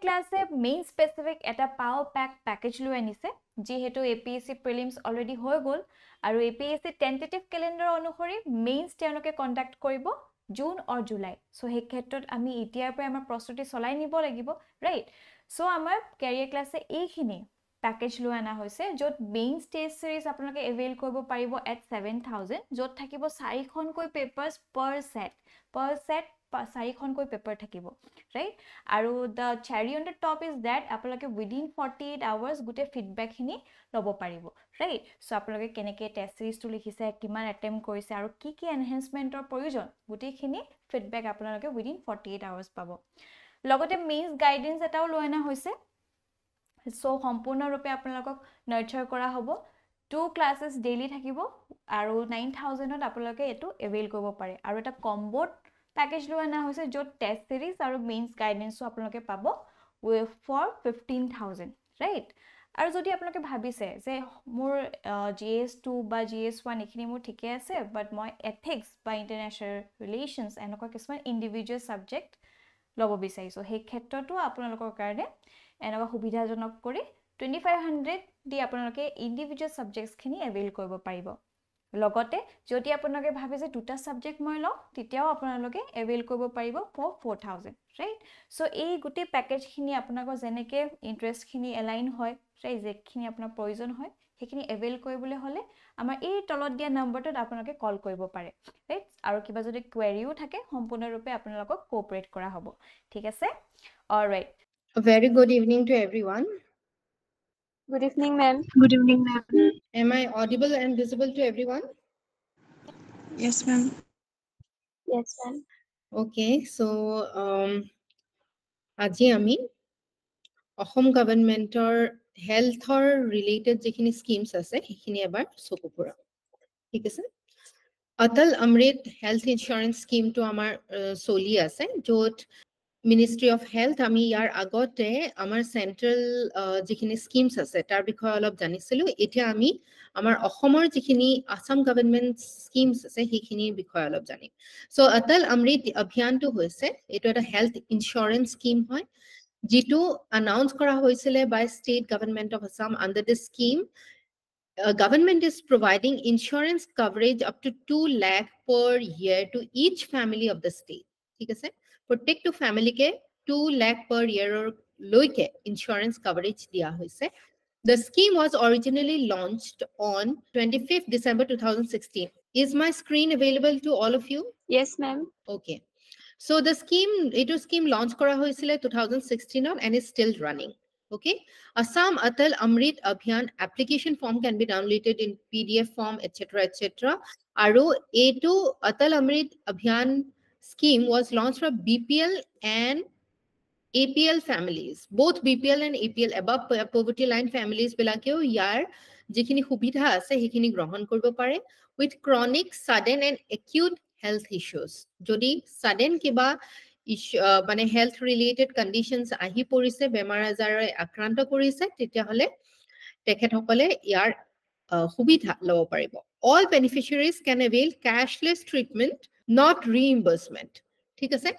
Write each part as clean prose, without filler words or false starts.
ক্লাছে main specific এটা পাও package লৈ আনিছে যেহেতু এপিএসসি প্ৰিলিমছ অলৰেডি হৈ গ'ল আৰু এপিএসসি টেন্টেটিভ ক্যালেন্ডাৰ অনুসৰি মেইনছ তেওঁলোকে কন্ডাক্ট কৰিব জুন অৰ জুলাই সো সেই ক্ষেত্ৰত আমি এতিয়াৰ পৰা আমাৰ প্ৰস্তুতি চলাই নিব লাগিব ৰাইট সো আমাৰ ক্যাৰিয়াৰ ক্লাছে এইখিনি প্যাকেজ লৈ আনা হৈছে য'ত মেইন টেষ্ট সিৰিজ আপোনালোকে এভেইল কৰিব পাৰিব এট 7000 য'ত থাকিব 4খনকৈ পেপাৰছ পাৰ সেট 4খনকৈ পেপাৰ থাকিব ৰাইট আৰু the cherry on the top is that আপোনালোকে within 48 hours গুটে ফিডব্যাক খিনি লব পাৰিব ৰাইট সো আপোনালোকে কেনেকে টেষ্ট সিৰিজটো লিখিছে কিমান অ্যাটেম্প কৰিছে আৰু কি এনহান্সমেন্টৰ প্ৰয়োজন গুটেখিনি ফিডব্যাক আপোনালোকে within 48 hours পাব লগতে মেইনছ গাইডেন্স এটাও লৈ আনা হৈছে সো সম্পূৰ্ণৰূপে আপোনালোকক নাৰ্চাৰ কৰা হ'ব 2 ক্লাसेस ডেইলি থাকিব আৰু 9000ত আপোনালোকে এটো এভেইল কৰিব পাৰে আৰু এটা কম্বোত প্যাকেজ লৈ আনা হৈছে য'ত টেষ্ট সিৰিজ আৰু মেইনছ গাইডেন্সও আপোনালোকে পাব ফৰ 15000 ৰাইট আৰু যদি আপোনালোকে ভাবিছে যে মোৰ GS2 বা GS1 এখিনি মোৰ ঠিকে আছে বাট মই এথিক্স বা ইন্টাৰনেশ্যনেল ৰিলেশনছ এনেকুৱা কিছুমান ইন্ডিভিজুৱেল সাবজেক্ট লব বিচাৰিছো সেই ক্ষেত্ৰতো আপোনালোকৰ কাৰণে এনেকুৱা সুবিধাজনক কৰি 2500 দি আপোনালোকে ইন্ডিভিজুৱেল সাবজেক্টছ খিনি এভেইল কৰিব পাৰিব লগতে যদি আপোনালোকে ভাবে যে দুটা সাবজেক্ট মই লওঁ তেতিয়াও আপোনালোকে এভেইল কৰিব পাৰিব ফৰ 4000 ৰাইট সো এই গুটি প্যাকেজ খিনি আপোনালোকৰ যেনেকে ইন্টাৰেষ্ট খিনি এলাইন হয় ৰাইট যেখিনি আপোনাৰ প্ৰয়োজন হয় সেইখিনি এভেইল কৰিবলৈ হলে আমাৰ এই তলত দিয়া নম্বৰটোত আপোনালোকে কল কৰিব পাৰে ৰাইট আৰু কিবা যদি কোৱেৰিও থাকে সম্পূৰ্ণৰূপে আপোনালোকক কোঅপাৰেট কৰা হ'ব ঠিক আছে alright A very good evening to everyone. Good evening, ma'am. Good evening, ma'am. Am I audible and visible to everyone? Yes, ma'am. Yes, ma'am. Okay, so আজি আমি অসম গভৰ্ণমেণ্টৰ হেলথৰ ৰিলেটেড যিখিনি স্কিমছ আছে সেইখিনি এবাৰ চকু ফুৰাম ঠিক আছে অটল অমৃত হেলথ ইনস্যুৰেন্স স্কিমটো আমাৰ চলি আছে য'ত মিনিষ্ট্ৰি অফ হেলথ আমি ইয়াৰ আগতে আমাৰ চেন্ট্ৰেল যিখিনি স্কিমছ আছে তাৰ বিষয়ে অলপ জানিছিলো এতিয়া আমি আমাৰ অসমৰ যিখিনি আসাম গভৰ্ণমেণ্ট স্কিমছ আছে সেইখিনিৰ বিষয়ে অলপ জানিম সো অটল অমৃত অভিযানটো হৈছে এইটো এটা হেলথ ইনস্যুৰেন্স স্কিম হয় যিটো announce করা হয়েছিল by state government of Assam under this scheme. Government is providing insurance coverage up to 2 lakh per year to each family of the state. ठीक है प्रत्येक family के 2 lakh per year और लोइके insurance coverage दिया हुआ The scheme was originally launched on 25th December 2016. Is my screen available to all of you? Yes, ma'am. Okay. So the scheme launched kora hoisile 2016 and is still running. Okay. Assam Atal Amrit Abhiyan application form can be downloaded in PDF form, etc., etc. Aru A2 Atal Amrit Abhiyan scheme was launched for BPL and APL families. Both BPL and APL above poverty line families bilakeo yar jikhini subidha ase hekhini grohon koribo pare with chronic, sudden and acute health issues. Jodi sudden kiba মানে health related conditions ahi porise bemar ajare akranto korise tetia hole tekhet hokole yar subidha lobo paribo. All beneficiaries can avail cashless treatment, not reimbursement. ঠিক আছে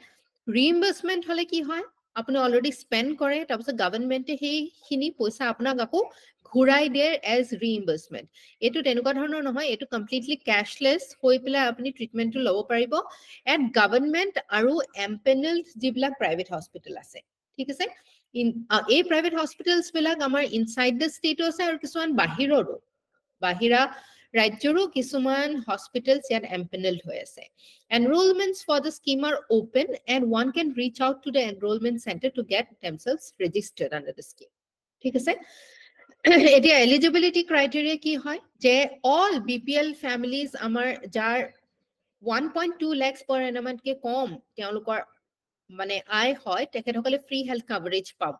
reimbursement hole ki hoy আপুনি already spend কৰে তাৰপিছত গভৰ্ণমেণ্টে সেইখিনি পইচা আপোনাক আকৌ ঘূৰাই দিয়ে এজ ৰিইম্বাৰ্সমেন্ট এটো তেনেকুৱা ধৰণৰ নহয় এটো কমপ্লিটলি ক্যাশলেস হৈ পেলাই আপুনি ট্ৰিটমেন্টটো ল'ব পাৰিব এট গভৰ্ণমেণ্ট আৰু এমপেনেলড যিবিলাক প্ৰাইভেট হস্পিটেল আছে ঠিক আছে এই প্ৰাইভেট হস্পিটেলছ বিলাক আমাৰ ইনসাইড দ্য ষ্টেট আছে আৰু কিছুমান বাহিৰৰো বাহিৰা ৰাজ্যৰো কিছুমান হস্পিটেলছ ইয়াত এমপেনেলড হৈ আছে enrollments for the scheme are open and one can reach out to the enrollment center to get themselves registered under the scheme ঠিক আছে এতিয়া eligibility criteria কি হয় যে all BPL families আমাৰ যাৰ 1.2 lakhs per annum কে কম তেওঁলোকৰ মানে আয় হয় তেখেতসকলে ফ্ৰী হেলথ কভাৰেজ পাব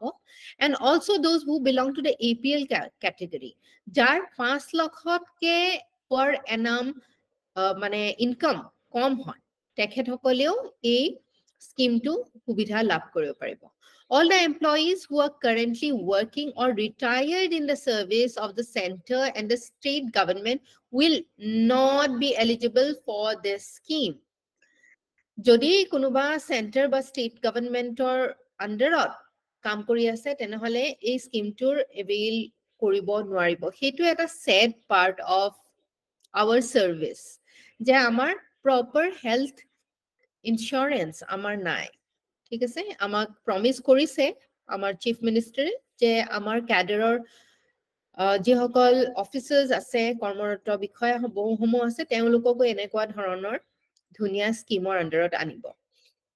and also those who belong to the APL category যাৰ 5 লাখতকে per annum মানে ইনকাম কম হয় তেখেতসকলেও এই স্কিমটো সুবিধা লাভ কৰিব পাৰিব all the employees who are currently working or retired in the service of the center and the state government will not be eligible for this scheme যদি কোনোবা center বা state governmentor underত কাম কৰি আছে তেনেহলে এই স্কিমটোৰ এভেইল কৰিব নোৱাৰিব সেইটো এটা sad part of our service যে আমাৰ proper health insurance আমাৰ নাই ঠিক আছে আমাক promise কৰিছে আমাৰ chief minister যে আমাৰ cadreৰ যিসকল অফিচাৰ্স আছে কৰ্মৰত বিষয়া বহুসমূহ আছে তেওঁলোককো এনেকুৱা ধৰণৰ ধুনীয়া স্কিমৰ আন্ডাৰত আনিব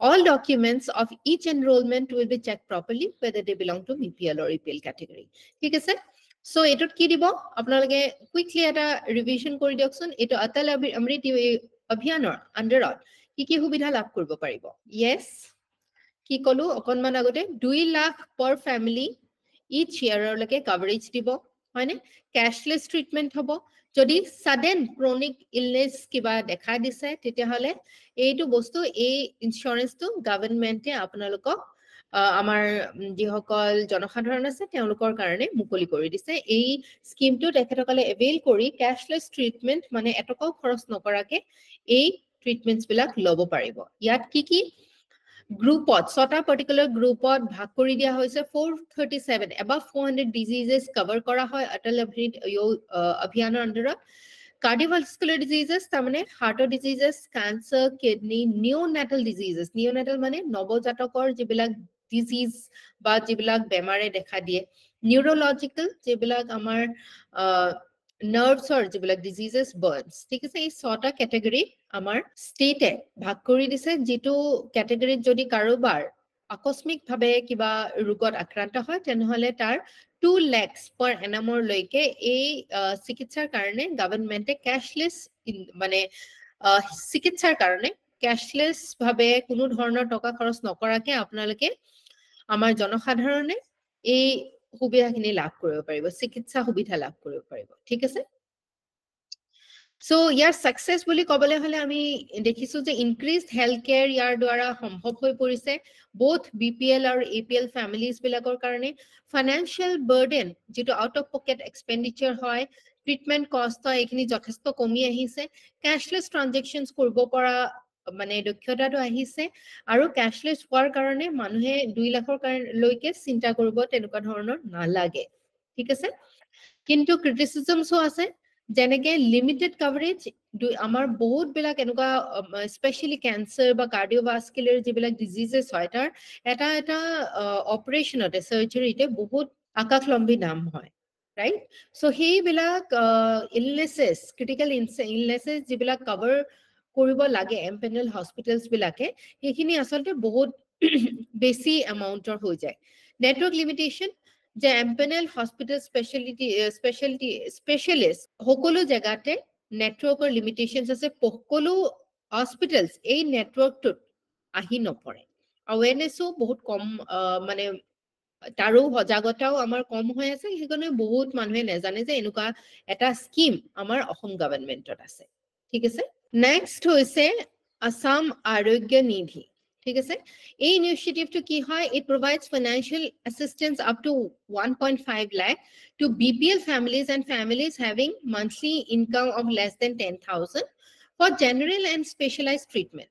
all documents of each enrollment will be checked properly whether they belong to BPL or APL category ঠিক আছে so এটুত কি দিব আপোনালোকে কুইকলি এটা ৰিভিশন কৰি দিয়কচোন এটো অটল অমৃত অভিযানৰ আন্ডাৰত কি সুবিধা লাভ কৰিব পাৰিব yes কি কলো অকনমান আগতে 2 lakh per family each year লকে কভাৰেজ দিব হয়নে ক্যাশলেস ট্ৰিটমেন্ট হ'ব যদি sudden chronic illness কিবা দেখা দিছে তেতিয়া হলে এইটো বস্তু এই ইনস্যুৰেন্সটো গভৰ্ণমেন্টে আপোনালোকক আমাৰ যিসকল জনসাধাৰণ আছে তেওঁলোকৰ কাৰণে মুকলি কৰি দিছে এই স্কিমটো তেখেতসকলে এভেইল কৰি ক্যাশলেস ট্ৰিটমেন্ট মানে এটকাও খৰচ নকৰাকে এই ট্ৰিটমেন্টছ বিলাক ল'ব পাৰিব ইয়াত কি গ্ৰুপত ছটা পাৰ্টিকুলাৰ গ্ৰুপত ভাগ কৰি দিয়া হৈছে 437 above 400 diseases কভাৰ কৰা হয় অটল অমৃত অভিযানৰ আন্ডাৰত cardiovascular diseases তাৰমানে heart diseases cancer kidney neonatal diseases neonatal মানে নৱজাতকৰ যিবিলাক disease বা যিবিলাক বেমাৰে দেখা দিয়ে neurological যিবিলাক আমাৰ nerves or যিবিলাক diseases burns ঠিক আছে এই ছটা ক্যাটাগৰি আমাৰ ষ্টেটে ভাগ কৰি দিছে যেটো ক্যাটাগৰিত যদি কাৰোবাৰ আকস্মিক ভাৱে কিবা ৰোগত আক্ৰান্ত হয় তেনেহলে তাৰ 2 lakhs per annum লৈকে এই চিকিৎসাৰ কাৰণে গভৰ্ণমেন্টে ক্যাশলেস মানে চিকিৎসাৰ কাৰণে ক্যাশলেস ভাৱে কোনো ধৰণৰ টকা খৰচ নকৰাকে আপোনালোকে আমাৰ জনসাধাৰণে এই সুবিধাখিনি লাভ কৰিব পাৰিব চিকিৎসা সুবিধা লাভ কৰিব পাৰিব ঠিক আছে So, ইয়াৰ success বুলি কবলে হলে আমি দেখিছো যে increased healthcare ইয়াৰ দ্বাৰা সম্ভৱ হৈ পৰিছে both BPL আৰু APL families বিলাকৰ কাৰণে financial burden যেটো out of pocket expenditure হয় treatment cost হয় এইখিনি যথেষ্ট কমি আহিছে cashless transactions কৰিব পৰা মানে দক্ষতাটো আহিছে আৰু cashless হোৱাৰ কাৰণে মানুহে 2 লাখৰ লৈকে চিন্তা কৰিব তেনেকুৱা ধৰণৰ নালাগে ঠিক আছে কিন্তু criticismsও আছে যেনেকে লিমিটেড কভাৰেজ আমাৰ বহুত বিলাক এনেকুৱা স্পেশালি ক্যান্সাৰ বা কাৰ্ডিওভাস্কুলাৰ যিবিলাক ডিজিজেস হয় তাৰ এটা অপাৰেশনতে সাৰ্জাৰীতে বহুত আকাশলম্বী দাম হয় ৰাইট সো সেইবিলাক ইলনেসেস ক্ৰিটিক্যাল ইলনেসেস যিবিলাক কভাৰ কৰিব লাগে এমপেনেল হস্পিটেলস বিলাকে সেইখিনি আসলতে বহুত বেছি এমাউন্টৰ হৈ যায় নেটৱৰ্ক লিমিটেশন যে এমপেনেল হস্পিটেল স্পেশালিস্ট সকলো জায়গাতে নেটৱৰ্কৰ লিমিটেশনস আছে সকলো হস্পিটেলস এই নেটৱৰ্কটোত আহি নপৰে আৱেৰনেসও বহুত কম মানে তাৰো সজাগতাও আমাৰ কম হৈ আছে সেইকাৰণে বহুত মানুহে নেজানে যে এনেকুৱা এটা স্কিম আমাৰ অসম গভৰ্ণমেন্টত আছে ঠিক আছে নেক্সট হৈছে আসাম আৰোগ্য নিধি ঠিক আছে এই ইনিশিয়েটিভটো কি হয় it provides financial assistance up to 1.5 lakh to BPL families and families having monthly income of less than 10,000 for general and specialized treatment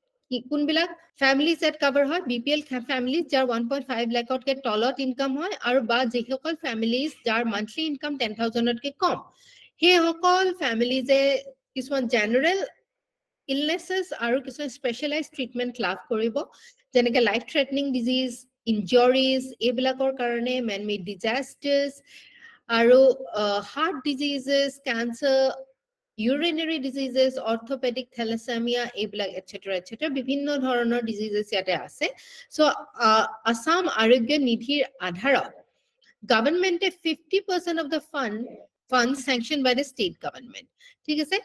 কোনবিলাক families that cover হয় BPL families যাৰ 1.5 lakh কে তলত ইনকাম হয় আৰু বা যিসকল families যাৰ monthly income 10,000 কে কম সেই সকল families এ কিছুমান general illnesses আৰু কিছু specialized treatment লাভ কৰিব যেনেকে life threatening disease injuries এইবিলাকৰ কাৰণে man made disasters আৰু heart diseases cancer urinary diseases orthopedic thalassemia এইবিলাক etc বিভিন্ন ধৰণৰ diseases ইয়াতে আছে so assam arogya nidhir adharat government 50% of the funds sanctioned by the state government ঠিক আছে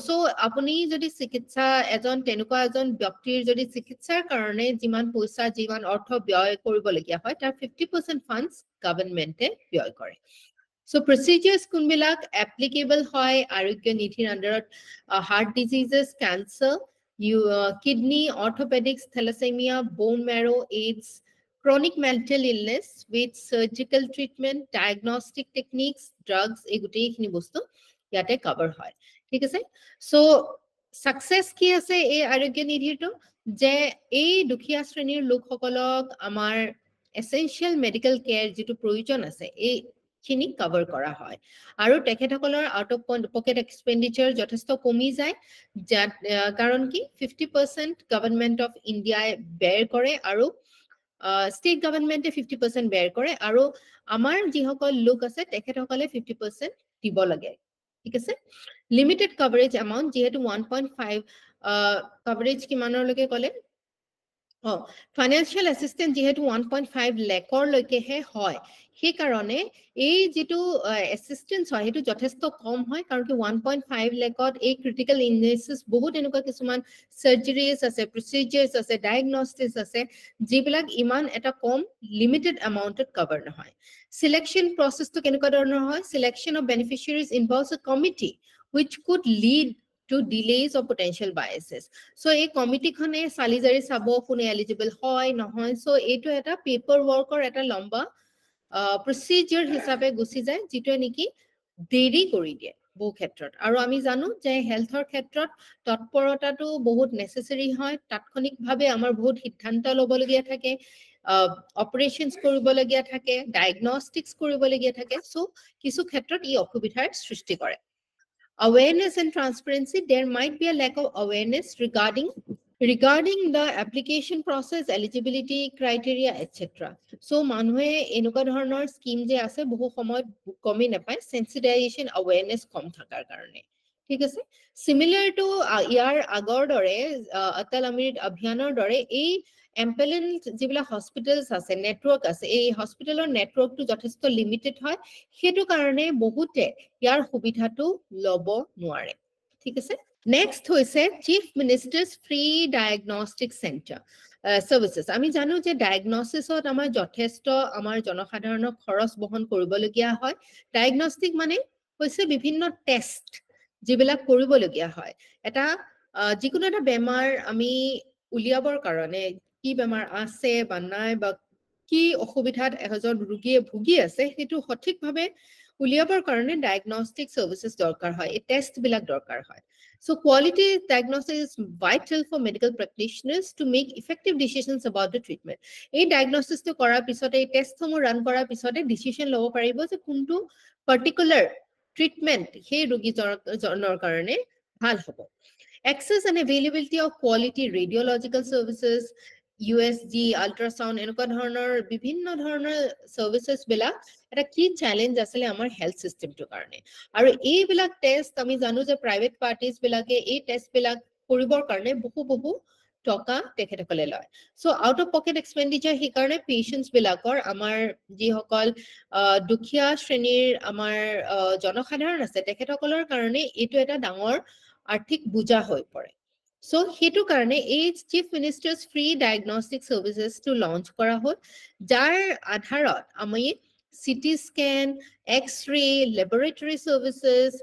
so আপুনি যদি চিকিৎসা এজন তেনেকুৱা এজন ব্যক্তিৰ যদি চিকিৎসাৰ কাৰণে যিমান পইচা যিমান অৰ্থ ব্যয় কৰিবলগীয়া হয় তাৰ 50% funds governmente ব্যয় কৰে so procedures কোনবিলাক applicable হয় আৰোগ্য নিধিৰ আন্ডাৰত heart diseases cancer kidney orthopedics thalassemia bone marrow AIDS chronic mental illness with surgical treatment diagnostic techniques drugs এগুটেইখিনি বস্তু ইয়াতে কভার হয় ঠিক আছে সো সাকসেস কি আছে এই আৰোগ্য নিধিটো যে এই দুখীয়া শ্ৰেণীৰ লোকসকলক আমাৰ এসেনশিয়াল মেডিকেল কেয়াৰ যিটো প্ৰয়োজন আছে এই খিনি কভাৰ কৰা হয় আৰু তেখেতসকলৰ আউট অফ পকেট এক্সপেন্ডিচাৰ যথেষ্ট কমি যায় কাৰণ কি 50% গভৰ্ণমেণ্ট অফ ইণ্ডিয়াই বেৰ কৰে আৰু ষ্টেট গভৰ্ণমেণ্টে 50% বেৰ কৰে আৰু আমাৰ যিসকল লোক আছে তেখেতসকলে 50% দিব লাগে ঠিক আছে লিমিটেড কভাৰেজ এমাউণ্ট যেহেতু 1.5 কভাৰেজ কিমানলৈকে ক'লে ফাইনেন্সিয়েল এসিস্টেন্ট যেহেতু 1.5 লাখৰ লৈকেহে হয় সেই কাৰণে এই যেটো এসিস্টেন্স হয় হেতু যথেষ্ট কম হয় কাৰণ কি 1.5 লাখত এই ক্ৰিটিক্যাল ইলনেসেস বহুত এনেকুৱা কিছুমান সাৰ্জাৰীজ আছে প্ৰসিজাৰ্স আছে ডায়াগনস্টিক্স আছে যিবিলাক ইমান এটা কম লিমিটেড এমাউন্টত কভাৰ নহয় সিলেকশন প্ৰসেসটো কেনেকুৱা ধৰণৰ হয় সিলেকশন অফ বেনিফিচিয়াৰিজ ইনভলভস আ committee which could lead to delays or potential biases. So a committee khone salijari sabo kune eligible hoy nohoy so eto eta paperwork or eta lamba procedure hisabe gusi jay jito niki deri kori die বহু ক্ষেত্ৰত আৰু আমি জানো যে হেলথৰ ক্ষেত্ৰত তৎপৰতাটো বহুত নেসেসাৰী হয় তাৎক্ষণিকভাৱে আমাৰ বহুত সিদ্ধান্ত ল'বলগীয়া থাকে অপাৰেশনস কৰিবলগীয়া থাকে ডায়াগনস্টিক্স কৰিবলগীয়া থাকে সো কিছু ক্ষেত্ৰত ই অসুবিধাৰ সৃষ্টি কৰে awareness and transparency there might be a lack of awareness regarding the application process eligibility criteria etc so manhue enuka dhoroner scheme je ase bohu samoy komi napai sensitization awareness kom thakar karone ঠিক আছে similar to ইয়াৰ আগৰ দৰে অটল অমৃত অভিযানৰ দৰে এই এম্পেলেন্ট যিবিলা হস্পিটেলস আছে network আছে এই হস্পিটেলৰ নেটৱৰ্কটো যথেষ্ট লিমিটেড হয় হেতু কাৰণে বহুতে ইয়াৰ সুবিধাটো লব নোৱাৰে ঠিক আছে নেক্সট হৈছে চিফ মিনিষ্টাৰ্স ফ্ৰী ডায়াগনস্টিক সেন্টাৰ সাৰ্ভিসেস আমি জানো যে ডায়াগনস্টিসত আমাৰ যথেষ্ট আমাৰ জনসাধাৰণৰ খৰচ বহন কৰিবলগীয়া হয় ডায়াগনস্টিক মানে হৈছে বিভিন্ন টেষ্ট যিবিলাক কৰিবলগীয়া হয় এটা যিকোনো এটা বেমাৰ আমি উলিয়াবৰ কাৰণে কি বেমাৰ আছে বা নাই বা কি অসুবিধাত এজন ৰোগীয়ে ভুগি আছে হেতু সঠিকভাৱে উলিয়াবৰ কাৰণে ডায়াগনস্টিক সাৰ্ভিসেস দৰকাৰ হয় এই টেষ্ট বিলাক দৰকাৰ হয় so quality diagnosis is vital for medical practitioners to make effective decisions about the treatment এই diagnosis to কৰাৰ পিছতে এই টেষ্ট সমূহ ৰান কৰাৰ পিছতে ডিসিশন ল'ব পাৰিব যে কোনটো পাৰ্টিকুলাৰ ট্ৰিটমেন্ট সেই ৰোগীজনৰ কাৰণে ভাল হ'ব access and availability of quality radiological services USG ultrasound এনেকুৱা ধৰণৰ বিভিন্ন ধৰণৰ সাৰ্ভিসেস বিলাক এটা কি চ্যালেঞ্জ আছে আমাৰ হেলথ সিস্টেমটোৰ কাৰণে আৰু এই বিলাক টেষ্ট আমি জানো যে প্ৰাইভেট পাৰ্টিজ বিলাকে এই টেষ্ট বিলাক কৰিবৰ কাৰণে বহু টকা তেখেতসকলে লয় সো আউট অফ পকেট এক্সপেন্ডিচাৰ হি কাৰণে পেশেন্টস বিলাকৰ আমাৰ যি সকল দুখীয়া শ্ৰেণীৰ আমাৰ জনসাধাৰণ আছে তেখেতসকলৰ কাৰণে এটো এটা ডাঙৰ আৰ্থিক বুজা হৈ পৰে So, hetu karne age chief minister's free diagnostic services to launch kora hol jar adharat ami CT scan x-ray laboratory services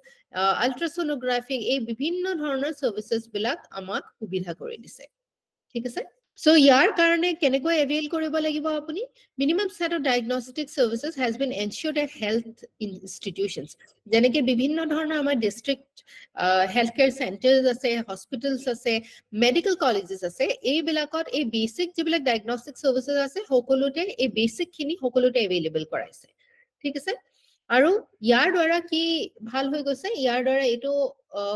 ultrasonography ei bibhinno dhoroner services bilak amak subidha kori dise thik ase so yar karone keneko avail koribo lagibo apuni minimum set of diagnostic services has been ensured at health institutions jeneke bibhinno dhoroner amar district healthcare centers আছে hospitals আছে medical colleges আছে এই বিলাকত এই basic যিবিলাক diagnostic services আছে সকলোতে এই basic খিনি সকলোতে available কৰাইছে ঠিক আছে আৰু ইয়াৰ দ্বাৰা কি ভাল হৈ গৈছে ইয়াৰ দ্বাৰা এটো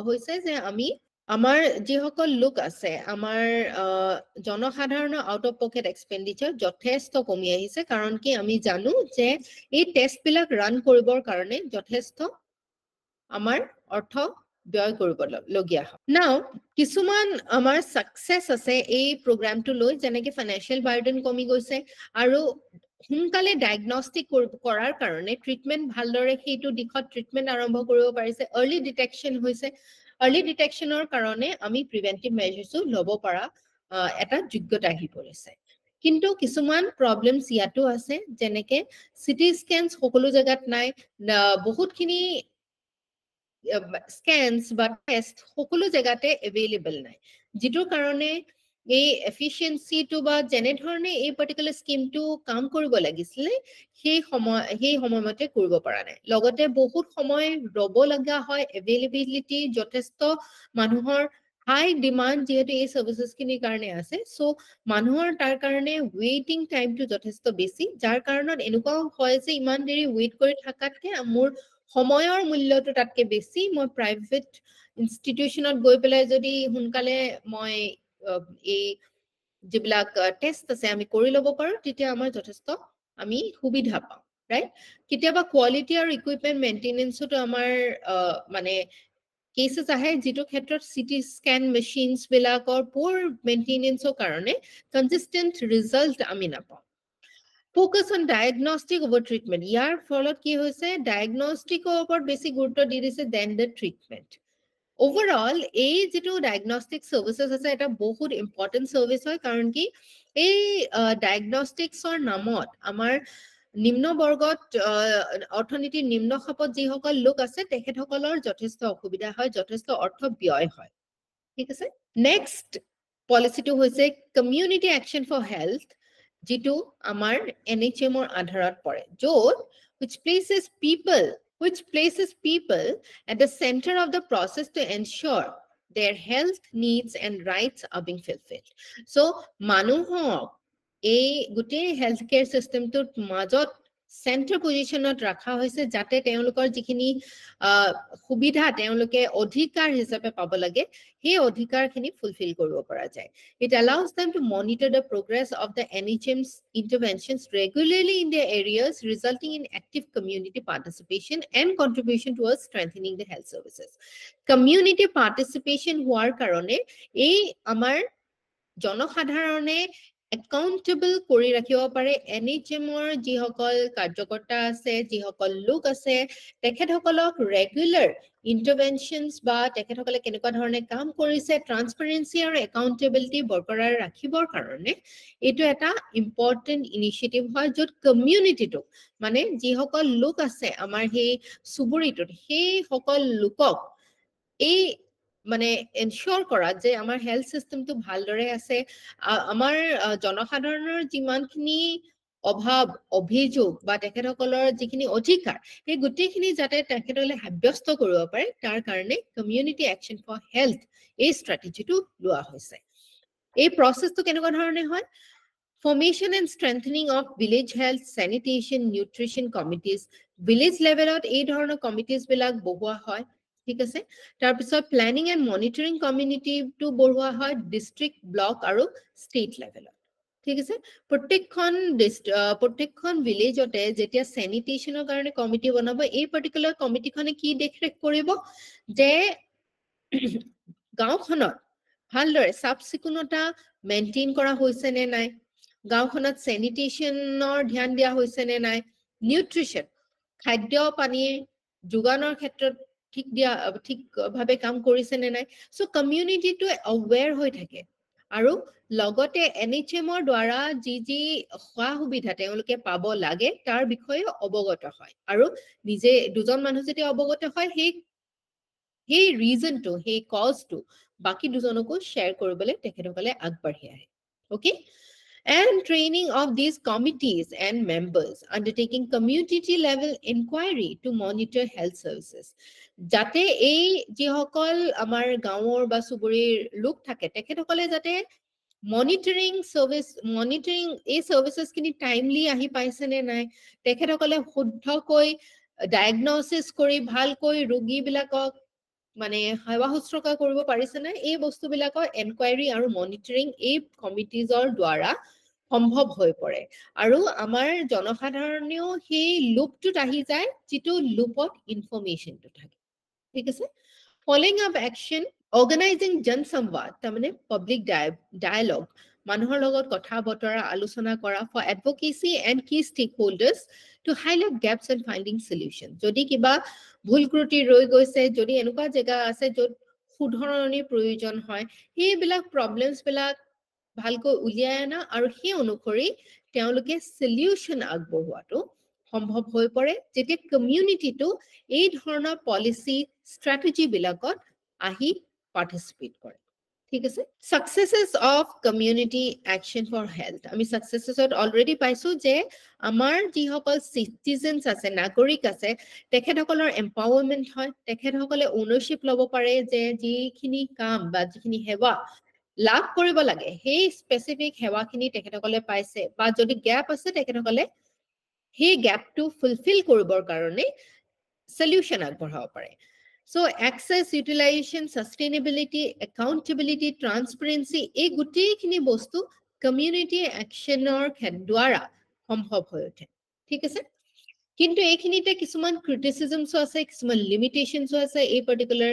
হৈছে যে আমি আমাৰ যি সকল লোক আছে আমাৰ জনসাধাৰণ আউট অফ পকেট এক্সপেন্ডিচাৰ যথেষ্ট কমি আহিছে কাৰণ কি আমি জানো যে এই টেষ্ট বিলাক ৰান কৰিবৰ কাৰণে যথেষ্ট আমাৰ অৰ্থ ব্যয় কৰিব লগিয়া হয় নাও কিছুমান আমাৰ সাকসেস আছে এই প্ৰগ্ৰামটো লৈ যেনেকে ফাইনান্সিয়াল বাৰ্ডেন কমি গৈছে আৰু হুনকালে ডায়াগনস্টিক কৰাৰ কাৰণে ট্ৰিটমেন্ট ভালদৰে হেতু দিখত ট্ৰিটমেন্ট আৰম্ভ কৰিব পাৰিছে আৰ্লি ডিটেকশন হৈছে আৰ্লি ডিটেকশনৰ কাৰণে আমি প্ৰিভেন্টিভ মেজাৰ্সও লব পাৰা এটা যোগ্যতা আহি পৰিছে কিন্তু কিছুমান প্ৰবলেমস ইয়াতো আছে যেনেকে সিটি স্ক্যানস সকলো জায়গাত নাই বহুতখিনি scans but test সকলো জায়গাতে available নাই যেটোৰ কাৰণে এই efficiency to বা জেনে ধৰণে এই particular scheme to কাম কৰিব লাগিছিল সেই সময়মতে কৰিব পৰা নাই লগতে বহুত সময় ৰব লগা হয় availability যথেষ্ট মানুহৰ হাই ডিমান্ড যেহেতু এই সাৰ্ভিসেস খিনিৰ কাৰণে আছে সো মানুহৰ তাৰ কাৰণে ৱেইটিং টাইমটো যথেষ্ট বেছি যাৰ কাৰণত এনেকুৱা হয় যে ইমান দেৰি ৱেইট কৰি থাকাতকে মোৰ সময়ৰ মূল্যটো তাতকে বেছি মই প্ৰাইভেট ইনষ্টিটিউচনত গৈ পেলাই যদি সোনকালে মই এই যিবিলাক টেষ্ট আছে আমি কৰি ল'ব পাৰো তেতিয়া আমাৰ যথেষ্ট আমি সুবিধা পাওঁ ৰাইট কেতিয়াবা কোৱালিটি আৰু ইকুইপমেন্ট মেইনটেনেন্সটো আমাৰ মানে কেसेस আহে যেটো ক্ষেত্ৰত সিটি স্ক্যান মেচিনস বিলাকৰ পোৰ মেইনটেনেন্সৰ কাৰণে কনসিস্টেন্ট ৰিজাল্ট আমি নাপাওঁ focus on diagnostic over treatment ইয়াৰ ফলত কি হৈছে ডায়াগনস্টিকৰ ওপৰত বেছি গুৰুত্ব দি দিছে দেন দ্য ট্ৰিটমেন্ট overall এই যেটো ডায়াগনস্টিক সাৰ্ভিসেস আছে এটা বহুত ইম্পৰ্টেন্ট সাৰ্ভিস হয় কাৰণ কি এই ডায়াগনস্টিক্সৰ নামত আমাৰ নিম্ন বৰ্গত অৰ্থনীতিৰ নিম্ন খাপত যি সকল লোক আছে তেখেতসকলৰ যথেষ্ট অসুবিধা হয় যথেষ্ট অৰ্থ ব্যয় হয় ঠিক আছে নেক্সট পলিসিটো হৈছে কমিউনিটি অ্যাকশন ফৰ হেলথ যেটো আমাৰ এনএইচএমৰ আধাৰত পৰে য'ত which places people at the center of the process to ensure their health needs and rights are being fulfilled. So, মানুহক এই গোটেই হেলথ কেয়াৰ সিস্টেমটোৰ মাজত সেন্টাৰ পজিশনত ৰাখা হৈছে যাতে তেওঁলোকৰ যিখিনি সুবিধা তেওঁলোকে অধিকাৰ হিচাপে পাব লাগে সেই অধিকাৰখিনি ফুলফিল কৰিব পৰা যায় it allows them to monitor the progress of the NHM's interventions regularly in their areas resulting in active community participation and contribution towards strengthening the health services community participation হোৱাৰ কাৰণে এই আমাৰ জনসাধাৰণে accountable কৰি ৰাখিব পাৰে NHMৰ যি সকল কাৰ্যকৰ্তা আছে যি সকল লোক আছে তেখেতসকলক ৰেগুলাৰ ইন্টাৰভেনশনস বা তেখেতসকলে কেনেকুৱা ধৰণে কাম কৰিছে ট্ৰান্সপাৰেন্সি আৰু একাউন্টেবিলিটি বৰকৰাৰ ৰাখিবৰ কাৰণে এটো এটা ইম্পৰ্টেন্ট ইনিশিয়েটিভ হয় য'ত কমিউনিটিটো মানে যি সকল লোক আছে আমাৰ সেই সুবুৰিটোত সেই সকল লোকক এই মানে এনশিওৰ কৰা যে আমাৰ হেলথ সিস্টেমটো ভালদৰে আছে আমাৰ জনসাধাৰণৰ যিমানখিনি অভাৱ অভিযোগ বা তেখেতসকলৰ যিখিনি অধিকাৰ এই গোটেইখিনি যাতে তেখেতসকলে সাব্যস্ত কৰিব পাৰে তাৰ কাৰণে কমিউনিটি অ্যাকশন ফৰ হেলথ এই ষ্ট্ৰেটেজিটো লোৱা হৈছে এই প্ৰসেসটো কেনেকুৱা ধৰণে হয় formation and strengthening of village health sanitation nutrition committees village levelot এই ধৰণৰ committees বিলাক বহোৱা হয় ঠিক আছে তাৰ পিছত প্ল্যানিং এন্ড মনিটৰিং কমিউনিটি টু বঢ়োৱা হয় ডিস্ট্ৰিক্ট ব্লক আৰু ষ্টেট লেভেলত ঠিক আছে প্ৰত্যেকখন ভিলেজতে যেতিয়া স্যানিটেশনৰ কাৰণে কমিটি বনাব এই পাৰ্টিকুলাৰ কমিটিখনে কি দেখৰেখ কৰিব যে গাঁওখনত ভালদৰে সাবচিকুনতা মেইনটেইন কৰা হৈছে নে নাই গাঁওখনত স্যানিটেশনৰ ধ্যান দিয়া হৈছে নে নাই নিউট্ৰিশন খাদ্য পানী যোগানৰ ক্ষেত্ৰত ঠিক ভাবে কাম কৰিছে নে নাই সো কমিউনিটিটো অৱেৰ হৈ থাকে আৰু লগতে এনএইচএমৰ দ্বাৰা যি খোৱা সুবিধা তেওঁলোকে পাব লাগে তাৰ বিষয়ে অৱগত হয় আৰু নিজে দুজন মানুহ যদি অৱগত হয় সেই ৰিজনটো সেই কজটো বাকি দুজনকো শেয়াৰ কৰিবলৈ তেখেতসকলে আগবাঢ়ি আহে okay and training of these committees and members undertaking community level inquiry to monitor health services jate ei ji hokol amar gaon ba suburir lok thake tekhetokole jate monitoring ei services kini timely ahi paise ne nai tekhetokole shuddho koi diagnosis kori bhal koi rogi bilakok মানে সেৱা শুশ্ৰূষা কৰিব পাৰিছে না এই বস্তুবিলাকৰ enquiry আৰু monitoring এই কমিটিজৰ দ্বাৰা সম্ভৱ হৈ পৰে আৰু আমাৰ জনসাধাৰণেও সেই লুপটোত আহি যায় যেটো লুপত ইনফৰমেশনটো থাকে ঠিক আছে ফলোইং আপ অ্যাকশন অৰ্গানাইজিং জন সংবাদ মানে পাব্লিক ডায়ালগ মানুহৰ লগত কথা বতৰা আলোচনা কৰা ফৰ এডভোকেসি এন্ড কি stake হোল্ডাৰ্স to highlight gaps and finding solutions যদি কিবা ভুল ত্ৰুটি ৰৈ গৈছে যদি এনেকুৱা জায়গা আছে য'ত সুধৰণিৰ প্ৰয়োজন হয় এই বিলাক প্ৰবলেমছ বিলাক ভালকৈ উলিয়াই আনা আৰু সেই অনুসৰি তেওঁলোকে সলিউশন আগবঢ়োৱাটো সম্ভৱ হৈ পৰে যেতিয়া কমিউনিটিটো এই ধৰণৰ পলিসি ষ্ট্ৰেটেজি বিলাকত আহি পাৰ্টিসিপেট কৰে ঠিক আছে successes of community action for health আমি successes already পাইছো যে আমাৰ যিসকল citizens আছে নাগৰিক আছে তেখেতসকলৰ empowerment হয় তেখেতসকলে ownership ল'ব পাৰে যে যিখিনি কাম বা যিখিনি সেৱা লাভ কৰিব লাগে সেই স্পেসিফিক সেৱাখিনি তেখেতসকলে পাইছে বা যদি গ্যাপ আছে তেখেতসকলে সেই গ্যাপটো ফুলফিল কৰিবৰ কাৰণে solution আগবঢ়াব পাৰে So access, utilization, sustainability, accountability, transparency, এই গোটেইখিনি বস্তু community actionৰ দ্বাৰা সম্ভৱ হৈ উঠে ঠিক আছে কিন্তু এইখিনিতে কিছুমান criticisms আছে কিছুমান limitations আছে এই particular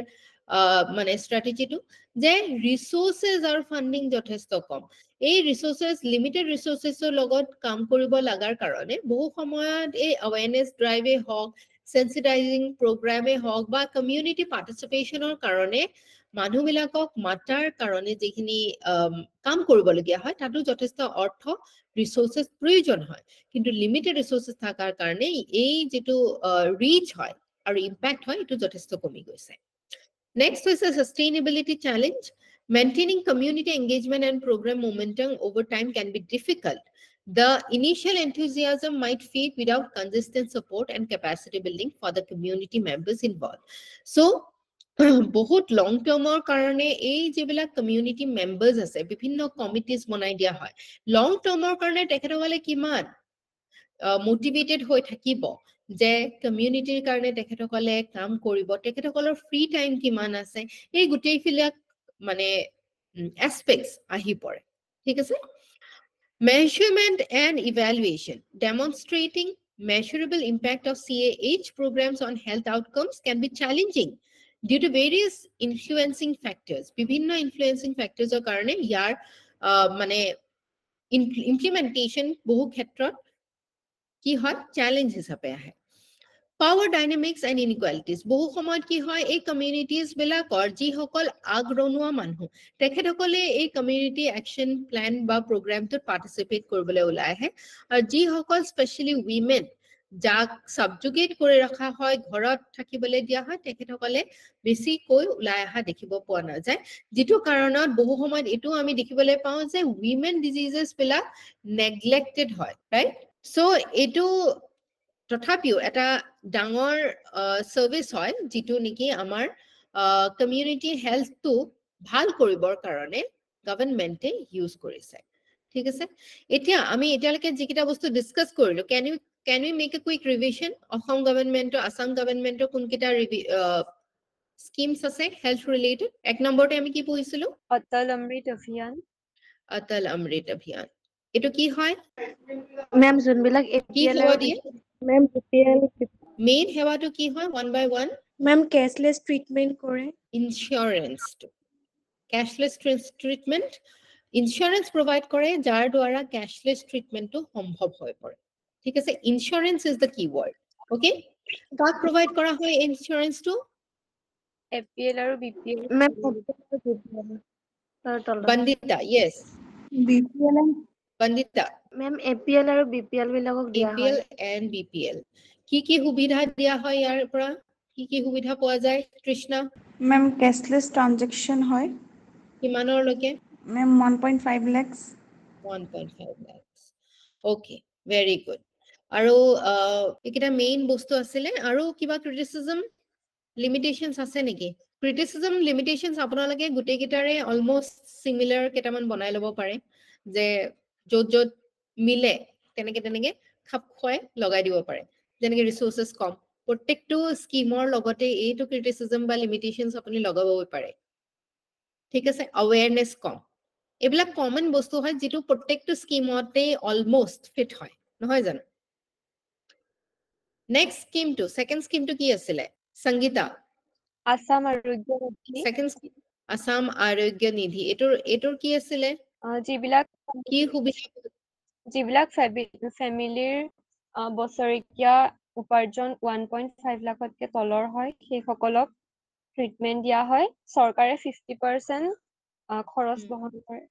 মানে strategy-টো যে resources আৰু funding যথেষ্ট কম এই resources limited resources-ৰ লগত কাম কৰিব লাগাৰ কাৰণে বহু সময়ত এই awareness drive হওক sensitizing program হওক বা community participation-ৰ কাৰণে মানুহবিলাকক মাতাৰ কাৰণে যিখিনি কাম কৰিবলগীয়া হয় তাতো যথেষ্ট অৰ্থ resources প্ৰয়োজন হয় কিন্তু limited resources থাকাৰ কাৰণে এই যেটো reach হয় আৰু impact হয় এটো যথেষ্ট কমি গৈছে next is a sustainability challenge maintaining community engagement and program momentum over time can be difficult the initial enthusiasm might fade without consistent support and capacity building for the community members involved so বহুত লং টাৰ্মৰ কাৰণে এই যেবিলাক community মেম্বাৰ্স আছে বিভিন্ন committees বনাই দিয়া হয় লং টাৰ্মৰ কাৰণে তেখেতসকলে কিমান মোটিভেটেড হৈ থাকিব যে কমিউনিটিৰ কাৰণে তেখেতসকলে কাম কৰিব তেখেতসকলৰ ফ্ৰী টাইম কিমান আছে এই গোটেইবিলাক মানে এসপেক্টস আহি পৰে ঠিক আছে measurement and evaluation demonstrating measurable impact of CAH programs on health outcomes can be challenging due to various influencing factors বিভিন্ন influencing factors ৰ কাৰণে ইয়াৰ মানে implementation বহু ক্ষেত্ৰত কি হয় চ্যালেঞ্জ হিচাপে আহে power dynamics and inequalities বহু সময়ত কি হয় এই কমিউনিটিজ বিলাকৰ যিসকল আগ্ৰনুৱা মানুহ তেখেতসকলে এই কমিউনিটি অ্যাকশন প্ল্যান বা প্ৰগ্ৰামটোত পাৰ্টিসিপেট কৰিবলৈ ওলাই আহে আৰু যিসকল স্পেশালি উইমেন যাক সাবজুগেট কৰি ৰখা হয় ঘৰত থাকিবলৈ দিয়া হয় তেখেতসকলে বেছি কৈ ওলাই আহা দেখিব পোৱা নাযায় যেটো কাৰণত বহু সময়ত এটো আমি দেখিবলৈ পাওঁ যে উইমেন ডিজিজেস বিলাক নেগলেক্টেড হয় ৰাইট সো এটো তথাপিও এটা ডাঙৰ সাৰ্ভিস হয় যেটো নেকি আমাৰ কমিউনিটি হেলথটো ভাল কৰিবৰ কাৰণে গভৰ্নমেন্টে ইউজ কৰিছে ঠিক আছে এতিয়া আমি এতিয়ালৈকে যিকিটা বস্তু ডিসকাস কৰিলো can we make a quick revision Assam গভৰ্নমেন্টৰ আসাম গভৰ্নমেন্টৰ কোনকিটা স্কিমস আছে হেলথ ৰিলেটেড এক নম্বৰতে আমি কি পঢ়িছিলো Atal Amrit Abhiyan. অটল অমৃত অভিযান এটো কি হয় Ma'am, যোনবিলাক কি APL সেৱা আৰু দিয়ে ma'am APL মেইন সেৱাটো কি হয় one by one ma'am cashless treatment কৰে insurance cashless treatment insurance provide কৰে যাৰ দ্বাৰা cashless treatment টো সম্ভৱ হৈ পৰে ঠিক আছে insurance is the key word okay কাক provide কৰা হয় insurance টো APL আৰু BPL. ma'am তলত bandita yes BPL and bandita ma'am APL আৰু BPL বিলাকক দিয়া হয় APL and BPL কি সুবিধা দিয়া হয় ইয়াৰ পৰা কি সুবিধা পোৱা যায় কৃষ্ণা ma'am cashless transaction হয় কিমানৰ লৈকে ma'am 1.5 lakhs 1.5 lakhs okay very good আৰু একিটা মেইন বস্তু আছিলে আৰু কিবা ক্ৰিটিসিজম লিমিটেশনস আছে নেকি ক্ৰিটিসিজম লিমিটেশনস আপোনালোকে গুটেই গিটাৰে অলমোস্ট সিমিলাৰ কেটামান বনাই লব পাৰে যে যত মিলে তেনেকে খাপ খোৱাই লগাই দিব পাৰে যেনেকে ৰিসোৰ্সেস কম প্ৰত্যেকটো স্কিমৰ লগতে এইটো ক্ৰিটিসিজম বা লিমিটেশনস আপুনি লগাব পাৰে ঠিক আছে অ্যাৱাৰনেস কম এবিলাক কমন বস্তু হয় যেটো প্ৰত্যেকটো স্কিমতে অলমোস্ট ফিট হয় নহয় জানো নেক্সট স্কিম টু সেকেন্ড স্কিম টু কি আছিল Sangeeta Assam Arogya Nidhi. Second Assam Arogya Nidhi এটোৰ কি আছিল যিবিলাক কি সুবিধা ফেমিলিৰ বছৰিকীয়া উপাৰ্জন 1.5 লাখতকে তলৰ হয় সেইসকলক ট্ৰিটমেন্ট দিয়া হয় চৰকাৰে 50% খৰচ বহন কৰে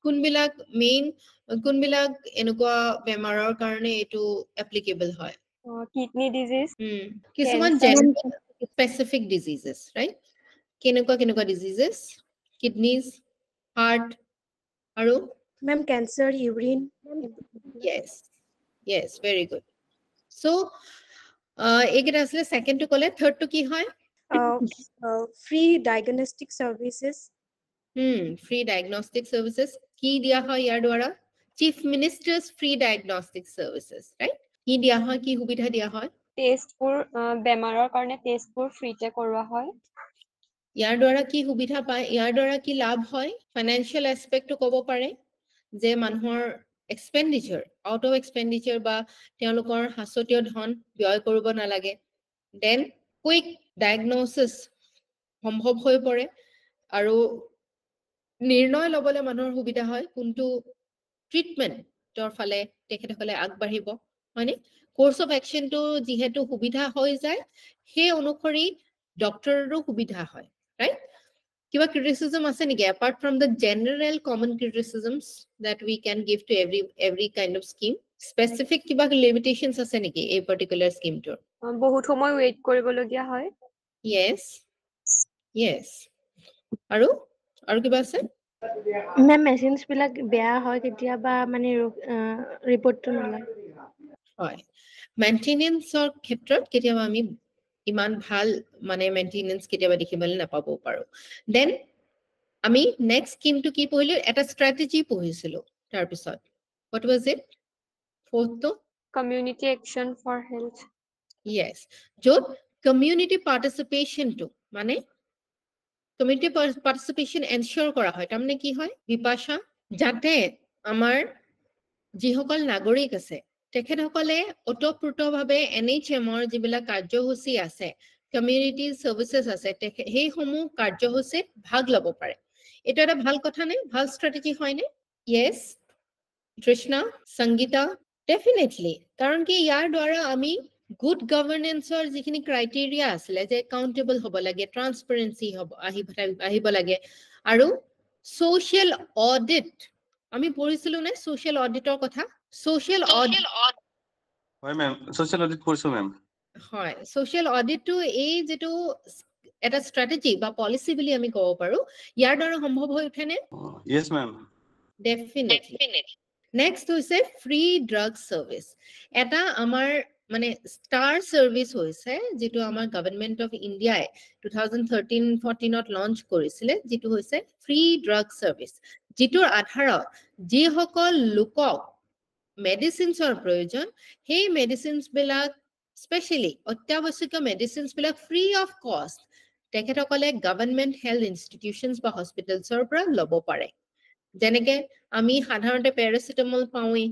কোনবিলাক মেইন কোনবিলাক এনেকুৱা বেমাৰৰ কাৰণে এটো এপ্লিকেবল হয় কিডনি ডিজিজ কিছুমান Cancer. স্পেসিফিক ডিজিজেস ৰাইট কেনেকুৱা ডিজিজেস kidneys, heart, আৰু Ma'am, cancer, urine. yes, yes, very good. So, এইকেইটা আছিলে second to ক'লে, third to কি হয়? Free diagnostic services. Free diagnostic services. কি দিয়া হয় ইয়াৰ দ্বাৰা? Chief Minister's free diagnostic services, right? কি দিয়া হয়, কি সুবিধা দিয়া হয়? টেষ্টবোৰ বেমাৰৰ কাৰণে টেষ্টবোৰ ফ্ৰীতে কৰোৱা হয়। ইয়াৰ দ্বাৰা কি সুবিধা পায়? ইয়াৰ দ্বাৰা কি লাভ হয়? ফাইনেন্সিয়েল এছপেক্টটো ক'ব পাৰে যে মানুহৰ এক্সপেণ্ডিচাৰ, আউট অফ এক্সপেণ্ডিচাৰ বা তেওঁলোকৰ সাঁচতীয় ধন ব্যয় কৰিব নালাগে। দেন কুইক ডায়েগন'চিছ সম্ভৱ হৈ পৰে আৰু নিৰ্ণয় ল'বলৈ মানুহৰ সুবিধা হয় কোনটো ট্ৰিটমেণ্টৰ ফালে তেখেতসকলে আগবাঢ়িব, হয়নে? কোৰ্চ অফ একশ্যনটো যিহেতু সুবিধা হৈ যায় সেই অনুসৰি ডক্টৰৰো সুবিধা হয়, ৰাইট? কিবা ক্ৰিটিচিজম আছে নেকি apart from the general common criticisms that we can give to every kind of scheme? Specific কিবা limitations আছে নেকি এই particular scheme টোৰ? বহুত সময় ৱেইট কৰিবলগীয়া হয়। Yes, yes. আৰু কিবা আছে? Ma'am, machines বিলাক বেয়া হয় কেতিয়াবা মানে ৰিপৰ্টটো নলয়। হয়, মেইনটেনেন্সৰ ক্ষেত্ৰত কেতিয়াবা আমি ইমান ভাল মানে মেইনটেনেন্স কেতিয়াবা দেখিবলৈ নাপাব পাৰো। দেন আমি নেক্সট স্কিমটো কি পঢ়িলো? এটা ষ্ট্ৰেটেজি পঢ়িছিলো তাৰপিছত। What was it? Fourth? Community action for health. Yes, য'ত কমিউনিটি পাৰ্টিচিপেশ্যনটো মানে কমিউনিটি পাৰ্টিচিপেশ্যন এনচিয়ৰ কৰা হয়। তাৰমানে কি হয়? বিপাশা, যাতে আমাৰ যিসকল নাগৰিক আছে তেখেতসকলে ওতঃপ্ৰোতভাৱে NHM-ৰ যিবিলাক কাৰ্যসূচী আছে, কমিউনিটি চাৰ্ভিচেছ আছে, সেইসমূহ কাৰ্যসূচীত ভাগ ল'ব পাৰে। এইটো এটা ভাল কথা নে? ভাল ষ্ট্ৰেটেজি হয়নে? Yes, তৃষ্ণা, সংগীতা, ডেফিনেটলি। কাৰণ কি ইয়াৰ দ্বাৰা আমি গুড গভৰ্নেন্সৰ যিখিনি ক্ৰাইটেৰিয়া আছিলে যে একাউণ্টেবল হ'ব লাগে, ট্ৰান্সপাৰেন্সি আহিব লাগে, আৰু ছ'চিয়েল অডিট আমি পঢ়িছিলো নে ছ'চিয়েল অডিটৰ কথা? ছ'চিয়েল অডিট হয় মেম, ছ'চিয়েল অডিট কৰিছো মেম। হয়, ছ'চিয়েল অডিটটো এই যিটো এটা ষ্ট্ৰেটেজি বা পলিচি বুলি আমি ক'ব পাৰো, ইয়াৰ দ্বাৰা সম্ভৱ হৈ উঠেনে? Yes ma'am. Definitely. Next হৈছে ফ্ৰী ড্ৰাগ চাৰ্ভিচ। এটা আমাৰ মানে ষ্টাৰ চাৰ্ভিচ হৈছে যিটো আমাৰ গভৰ্ণমেণ্ট অফ ইণ্ডিয়াই 2013-14ত লঞ্চ কৰিছিলে, যিটো হৈছে ফ্ৰী ড্ৰাগ চাৰ্ভিচ, যিটোৰ আধাৰত যিসকল লোকক মেডিচিনছৰ প্ৰয়োজন সেই মেডিচিনছবিলাক স্পেচিয়েলি অত্যাৱশ্যকীয় মেডিচিনছবিলাক ফ্ৰী অফ কষ্ট তেখেতসকলে গভৰ্ণমেণ্ট হেল্থ ইনষ্টিটিউশ্যনছ বা হস্পিটেলছৰ পৰা ল'ব পাৰে। যেনেকে আমি সাধাৰণতে পেৰাচিটামল পাওঁৱেই,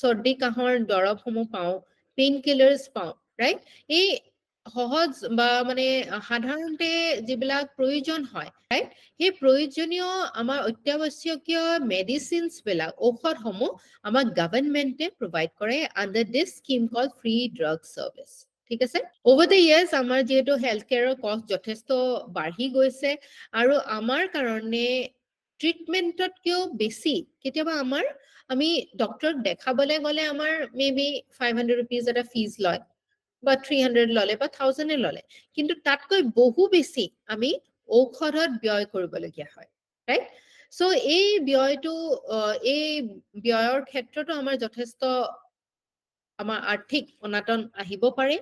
চৰ্দি কাহৰ দৰৱসমূহ পাওঁ, পেইন কিলাৰ্ছ পাওঁ, ৰাইট? এই সহজ বা মানে সাধাৰণতে যিবিলাক প্ৰয়োজন হয়, ৰাইট? সেই প্ৰয়োজনীয় আমাৰ অত্যাৱশ্যকীয় মেডিচিনছবিলাক, ঔষধসমূহ আমাৰ গভৰ্ণমেণ্টে প্ৰভাইড কৰে আণ্ডাৰ দিছ স্কিম কল ফ্ৰী ড্ৰাগ চাৰ্ভিচ। ঠিক আছে? অভাৰ দ্য ইয়াৰ্ছ আমাৰ যিহেতু হেল্থ কেয়াৰৰ কষ্ট যথেষ্ট বাঢ়ি গৈছে আৰু আমাৰ কাৰণে ট্ৰিটমেণ্টতকৈও বেছি কেতিয়াবা আমি ডক্টৰক দেখাবলৈ গ'লে আমাৰ মেবি 500 rupees এটা ফিজ লয় বা 300 ল'লে বা 1000 ল'লে, কিন্তু তাতকৈ বহু বেছি আমি ঔষধত ব্যয় কৰিবলগীয়া হয়, ৰাইট? চ' এই ব্যয়ৰ ক্ষেত্ৰতো আমাৰ যথেষ্ট আমাৰ আৰ্থিক অনাটন আহিব পাৰে।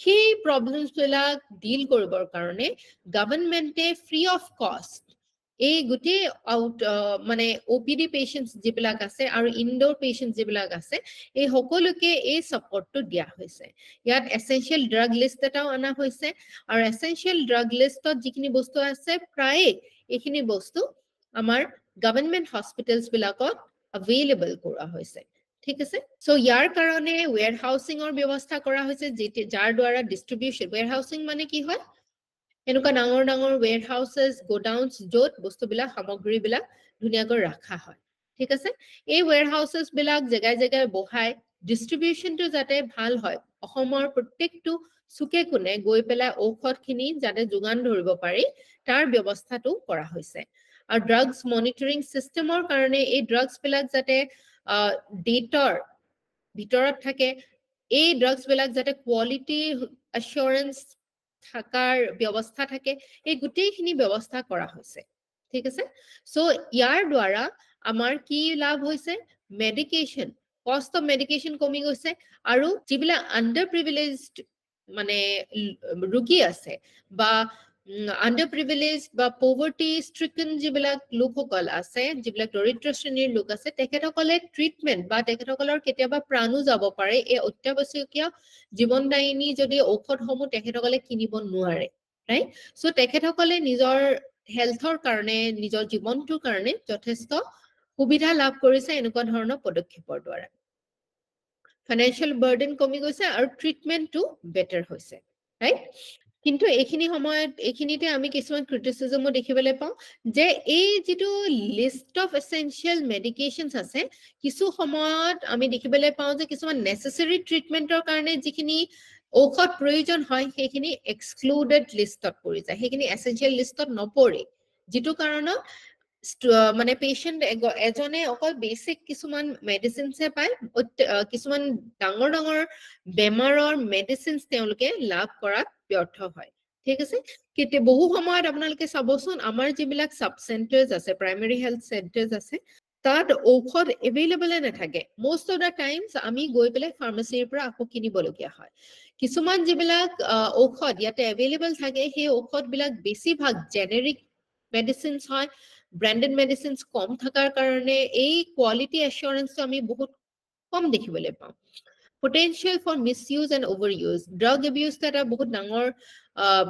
সেই প্ৰব্লেমছবিলাক ডিল কৰিবৰ কাৰণে গভৰ্ণমেণ্টে ফ্ৰী অফ কষ্ট এই গোটেই মানে OPD পেচেণ্টছ যিবিলাক আছে আৰু ইনডোৰ পেচেণ্টছ যিবিলাক আছে এই সকলোকে এই ছাপৰ্টটো দিয়া হৈছে। ইয়াত এছেঞ্চিয়েল ড্ৰাগ লিষ্ট এটাও অনা হৈছে আৰু এছেঞ্চিয়েল ড্ৰাগ লিষ্টত যিখিনি বস্তু আছে প্ৰায়ে এইখিনি বস্তু আমাৰ গভৰ্ণমেণ্ট হস্পিটেলছবিলাকত এভেইলেবল কৰা হৈছে। ঠিক আছে? চ' ইয়াৰ কাৰণে ৱেৰ হাউচিঙৰ ব্যৱস্থা কৰা হৈছে, যাৰ দ্বাৰা ডিষ্ট্ৰিবিউশ্যন, ৱেৰ হাউচিং মানে কি হয়? এনেকুৱা ডাঙৰ ডাঙৰ ৱেৰ হাউচেছ, গোডাউনছ য'ত বস্তুবিলাক সামগ্ৰীবিলাক ধুনীয়াকৈ ৰখা হয়। ঠিক আছে? এই ৱেৰ হাউচেছবিলাক জেগাই জেগাই বহাই ডিষ্ট্ৰিবিউশ্যনটো যাতে ভাল হয়, অসমৰ প্ৰত্যেকটো চুকে কোণে গৈ পেলাই ঔষধখিনি যাতে যোগান ধৰিব পাৰি তাৰ ব্যৱস্থাটো কৰা হৈছে। আৰু ড্ৰাগছ মনিটৰিং চিষ্টেমৰ কাৰণে এই ড্ৰাগছবিলাক যাতে ডেটৰ ভিতৰত থাকে, এই ড্ৰাগছবিলাক যাতে কোৱালিটি এছুৰেঞ্চ থাকাৰ ব্যৱস্থা থাকে, এই গোটেইখিনি ব্যৱস্থা কৰা হৈছে। ঠিক আছে সো ইয়াৰ দ্বাৰা আমাৰ কি লাভ হৈছে মেডিকেশন কষ্ট অফ মেডিকেশন কমি গৈছে আৰু যিবিলাক আন্ডাৰ প্ৰিভিলেজড মানে ৰোগী আছে বা আন্ডাৰ প্ৰিভিলেজড বা পভাৰ্টি ষ্ট্ৰিকেন যিবিলাক লোকসকল আছে যিবিলাক দৰিদ্ৰ শ্ৰেণীৰ লোক আছে তেখেতসকলে ট্ৰিটমেন্ট বা তেখেতসকলৰ কেতিয়াবা প্ৰাণো যাব পাৰে এই অত্যাৱশ্যকীয় জীৱনদায়িনী যদি ঔষধসমূহ তেখেতসকলে কিনিব নোৱাৰে ৰাইট সো তেখেতসকলে নিজৰ হেলথৰ কাৰণে নিজৰ জীৱনটোৰ কাৰণে যথেষ্ট সুবিধা লাভ কৰিছে এনেকুৱা ধৰণৰ পদক্ষেপৰ দ্বাৰা ফাইনেন্সিয়েল বাৰ্ডেন কমি গৈছে আৰু ট্ৰিটমেন্টটো বেটাৰ হৈছে ৰাইট কিন্তু এইখিনি সময়ত এইখিনিতে আমি কিছুমান ক্ৰিটিসিজমো দেখিবলৈ পাওঁ যে এই যেটো লিষ্ট অফ এসেনশিয়াল মেডিকেশনস আছে কিছু সময়ত আমি দেখিবলৈ পাওঁ যে কিছুমান নেসেসাৰী ট্ৰিটমেন্টৰ কাৰণে যিখিনি ঔষধ প্ৰয়োজন হয় সেইখিনি এক্সক্লুডেড লিষ্টত পৰি যায় সেইখিনি এসেনশিয়াল লিষ্টত নপৰে যেটো কাৰণত মানে পেশেন্ট এজনে অকল বেসিক কিছুমান মেডিসিনসে পায় কিছুমান ডাঙৰ ডাঙৰ বেমাৰৰ মেডিসিনস তেওঁলোকে লাভ কৰাত ব্যৰ্থ হয় ঠিক আছে কিতে বহু সময়ত আপোনালোকে চাবচোন আমাৰ যিবিলাক সাব সেন্টাৰ্স আছে প্ৰাইমাৰী হেলথ সেন্টাৰ্স আছে তাত ঔষধ এভেইলেবল নাথাকে মোস্ট অফ দা টাইমস আমি গৈ পেলাই ফাৰ্মাসীৰ পৰা আকৌ কিনিবলগীয়া হয় কিছুমান যিবিলাক ঔষধ ইয়াতে এভেইলেবল থাকে সেই ঔষধ বিলাক বেছিভাগ জেনেৰিক মেডিসিনস হয় ব্ৰ্যান্ডেড মেডিসিনস কম থাকাৰ কাৰণে এই কোৱালিটি এসুৰেন্স আমি বহুত কম দেখিবলৈ পাওঁ potential for misuse and overuse drug abuse that are বহুত ডাঙৰ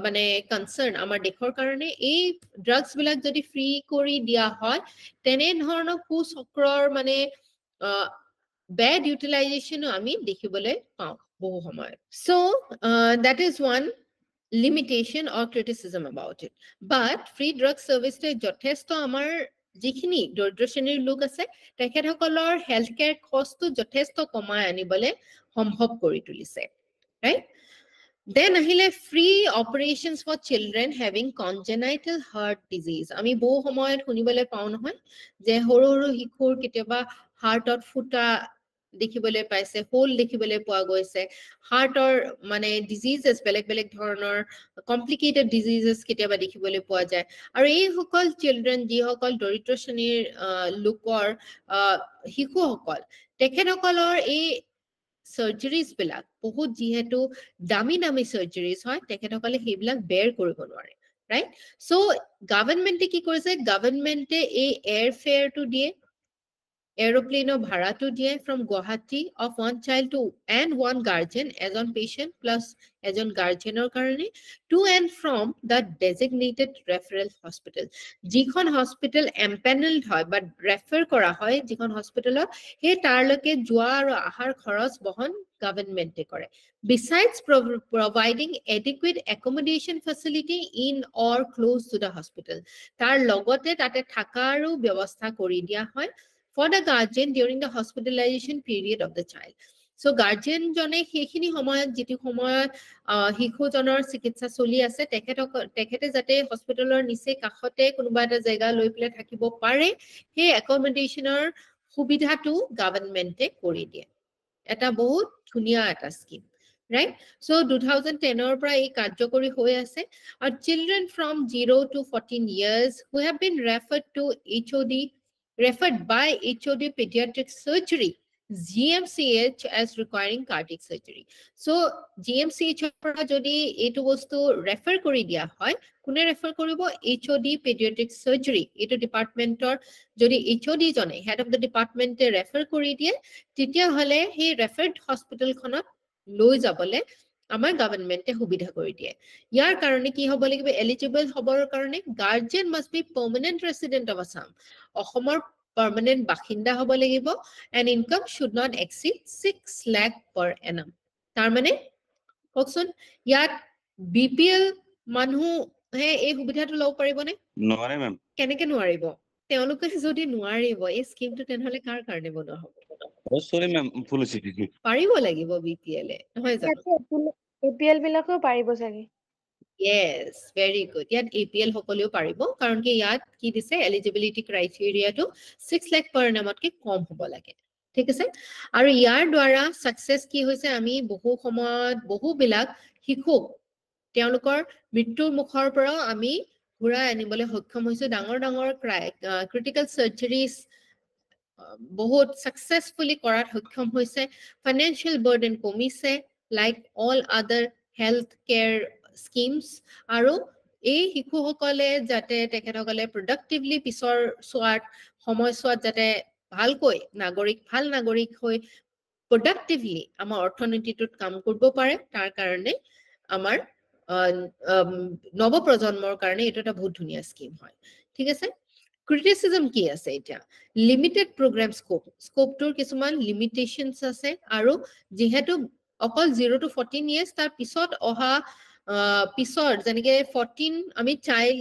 মানে কনসাৰ্ন আমাৰ দেশৰ কাৰণে এই ড্ৰাগছ বিলাক যদি ফ্ৰী কৰি দিয়া হয় তেনে ধৰণৰ কুচক্ৰৰ মানে bad utilization আমি দেখিবলৈ পাওঁ বহু সময় so that is one limitation or criticism about it but free drug service to যথেষ্ট আমাৰ যিখিনি দৰিদ্ৰ শ্ৰেণীৰ লোক আছে তেখেতসকলৰ হেলথ কেয়াৰ কষ্টটো যথেষ্ট কমাই আনিবলৈ সম্ভৱ কৰি তুলিছে right then আহিলে free operations for children having congenital heart disease আমি বহু সময়ত শুনিবলৈ পাওঁ নহয় যে সৰু সৰু শিশুৰ কেতিয়াবা হাৰ্টত ফুটা দেখিবলৈ পাইছে হোল দেখিবলৈ পোৱা গৈছে হাৰ্টৰ মানে ডিজিজেস বেলেগ বেলেগ ধৰণৰ কমপ্লিকেটেড ডিজিজেস কেতিয়াবা দেখিবলৈ পোৱা যায় আৰু এই সকল চিলড্ৰেন যি সকল দৰিদ্ৰ শ্ৰেণীৰ লোকৰ শিশুসকল তেখেতসকলৰ এই সাৰ্জাৰীজ বিলাক বহুত যিহেতু দামী দামী সাৰ্জাৰীজ হয় তেখেতসকলে সেইবিলাক বেৰ কৰিব নোৱাৰে ৰাইট সো গভৰ্নমেন্টে কি কৰিছে গভৰ্নমেন্টে এই এয়াৰ ফেয়াৰটো দিয়ে aeroplane bharatu diye from Guwahati of one child to and one guardian as on patient plus as on guardian or karone to and from the designated referral hospital jikhon hospital empaneled hoy but refer kora hoy jikhon hospital he tar loke jua aru ahar kharoch bohon government e kore besides providing adequate accommodation facility in or close to the hospital tar logote tate thaka aru byabostha kori dia hoy for the guardian during the hospitalization period of the child so guardian jone hekhini homoyat jiti homoyat hikhu jonor chikitsa choli ase tekhete jate hospitalor niche kakhote kunuba eta jega loi pile thakibo pare he accommodationor subidha tu government e kori die eta bahut dhunia eta scheme right so 2010 or pra ei karjokori hoy ase or children from 0 to 14 years who have been referred by HOD pediatric surgery GMCH as requiring cardiac surgery so GMCH pora jodi etu bostu refer kori dia hoy kune refer koribo HOD pediatric surgery etu department or jodi HOD jone head of the department e refer kori die titia hole he referred hospital khonot loi jabole আমাৰ গভৰ্নমেন্টে সুবিধা কৰি দিয়ে ইয়াৰ কাৰণে কি হ'ব লাগিব eligible হ'বৰ কাৰণে guardian must be permanent resident of Assam অসমৰ permanent বাসিন্দা হ'ব লাগিব and income should not exceed 6 lakh per annum তাৰ মানে ককচোন ইয়াত BPL মানুহ হে এই সুবিধাটো লব পাৰিবনে নোৱাৰে মেম কেনেকে নোৱাৰিব তেওঁলোকে যদি নোৱাৰিব এই স্কিমটো তেনেহলে কাৰ কাৰণে বনোৱা হ'ব সৰি মেম ফুল হৈছে পাৰিব লাগিব BPL এ নহয় জানো APL বিলাকো পাৰিব চাগে Yes, very good. Yat APL hokoleo paribo karon ki yat ki dise eligibility criteria to 6 lakh per annum ke kom hobo lage. Thik ase? Aru yar dwara success ki hoise ami bohu somot bohu bilak hikhuk তেওঁলোকৰ মৃত্যুৰ মুখৰ পৰা আমি ঘূৰাই আনিবলৈ সক্ষম হৈছো ডাঙৰ ডাঙৰ ক্ৰিটিকেল সাৰ্জাৰীজ বহুত সাকসেসফুলি কৰাত সক্ষম হৈছে ফাইনান্সিয়াল বাৰ্ডেন কমিছে লাইক অল আদাৰ হেল্থ কেয়াৰ স্কিমছ আৰু এই শিশুসকলে যাতে তেখেতসকলে প্ৰডাক্টিভলি পিছৰ সময়ছোৱাত যাতে ভালকৈ ভাল নাগৰিক হৈ প্ৰডাক্টিভলি আমাৰ অৰ্থনীতিটোত কাম কৰিব পাৰে তাৰ কাৰণে আমাৰ নৱপ্ৰজন্মৰ কাৰণে এইটো এটা বহুত ধুনীয়া স্কিম হয় ঠিক আছে ক্ৰিটিসিজম কি আছে এতিয়া লিমিটেড প্ৰগ্ৰাম স্কোপটোৰ কিছুমান লিমিটেশনস আছে আৰু যেহেতু অকল 0 to 14 years তাৰ পিছত অহা পিছৰ যেনেকে 14 আমি চাইল্ড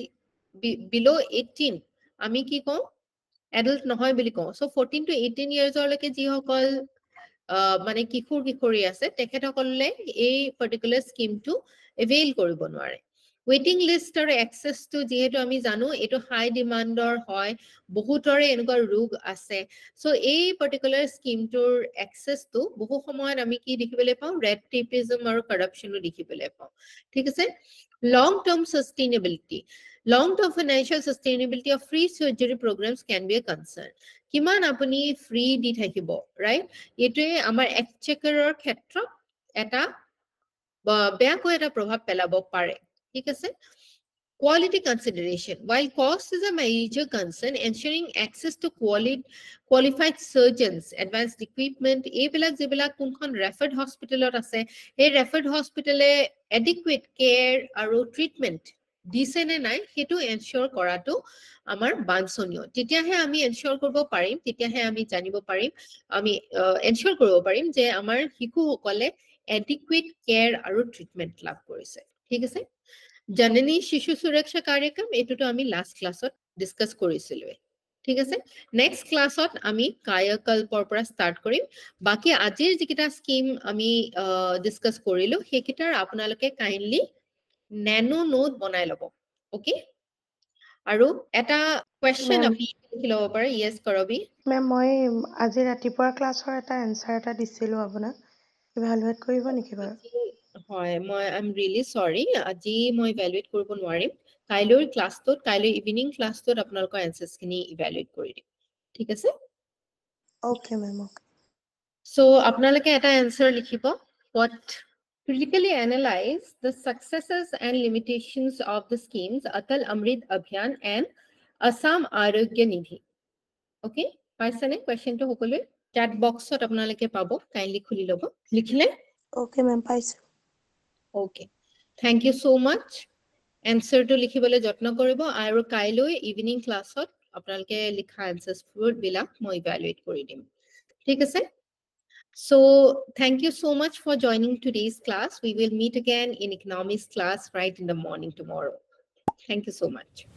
below 18 আমি কি কওঁ এডাল্ট নহয় বুলি কওঁ সো 14 to 18 years লৈকে যিসকল মানে কিশোৰ কিশোৰী আছে তেখেতসকলে এই পাৰ্টিকুলাৰ স্কিমটো এভেইল কৰিব নোৱাৰে ৱেটিং লিষ্ট আৰু এক্সেছটো যেহেতু আমি জানো এইটো হাই ডিমাণ্ডৰ হয় বহুতৰে এনেকুৱা ৰোগ আছে সো এই পাৰ্টিকুলাৰ স্কিমটোৰ এক্সেছটো বহু সময়ত আমি কি দেখিবলৈ পাওঁ ৰেড টেপিজম আৰু কৰাপচনো দেখিবলৈ পাওঁ ঠিক আছে long term sustainability long-term financial sustainability of free surgery programs can be a concern. কিমান আপুনি free দি থাকিব, right? এইটোৱে আমাৰ এক্সচেকাৰৰ ক্ষেত্ৰত এটা বেয়াকৈ এটা প্ৰভাৱ পেলাব পাৰে, ঠিক আছে? Quality consideration. While cost is a major concern, ensuring access to qualified surgeons, advanced equipment, এইবিলাক যিবিলাক কোনখন referred hospitalত আছে, এই referred hospital-এ adequate care আৰু treatment দিছে নে নাই হেতু এনশিওৰ কৰাটো আমাৰ বাঞ্ছনীয় তেতিয়াহে আমি এনশিওৰ কৰিব পাৰিম তেতিয়াহে আমি জানিব পাৰিম আমি এনশিওৰ কৰিব পাৰিম যে আমাৰ শিশুসকলে এডিকুৱেট কেয়াৰ আৰু ট্ৰিটমেন্ট লাভ কৰিছে ঠিক আছে জননী শিশু সুৰক্ষা কাৰ্যক্ৰম এটোটো আমি লাষ্ট ক্লাছত ডিসকাস কৰিছিলো ঠিক আছে নেক্সট ক্লাছত আমি কায়কল্পৰ পৰা ষ্টাৰ্ট কৰিম বাকি আজিৰ যিকিটা স্কিম আমি ডিসকাস কৰিলো হেকিটাৰ আপোনালোকে কাইন্ডলি nano node বনাই লব ওকে আৰু এটা কোৱেশ্চন Ma'am. আমি লিখি লব পাৰে ইয়েস কৰবি মেম মই আজি ৰাতিপুৱাৰ ক্লাছৰ এটা এনসাৰ এটা দিছিলো আপোনাক ইভালুৱেট কৰিব নেকি বাৰু হয় মই আই এম ৰিয়েলি সৰি আজি মই ইভালুৱেট কৰিব নোৱাৰিম কাইলৈৰ ক্লাছটোত কাইলৈ ইভিনিং ক্লাছটোত আপোনালোকৰ এনসাৰছখিনি ইভালুৱেট কৰি দিম ঠিক আছে ওকে মেম ওকে সো আপোনালোকে এটা এনসাৰ লিখিব what critically analyze the successes and limitations of the schemes Atal Amrit Abhiyan and Assam Arogya Nidhi. Okay? পাইছানে কোৱেশ্চনটো সকলোৱে chat boxত আপোনালোকে পাব কাইন্ডলি খুলি ল'ব লিখিলে ওকে মেম পাইছো Okay. Thank you so much. এনসাৰটো লিখিবলৈ যত্ন কৰিব আৰু কাইলৈ ইভিনিং ক্লাছত আপোনালোকে লিখা এনসাৰছবোৰ বিলাক মই ইভালুৱেট কৰি দিম ঠিক আছে So, thank you so much for joining today's class. We will meet again in economics class right in the morning tomorrow. Thank you so much.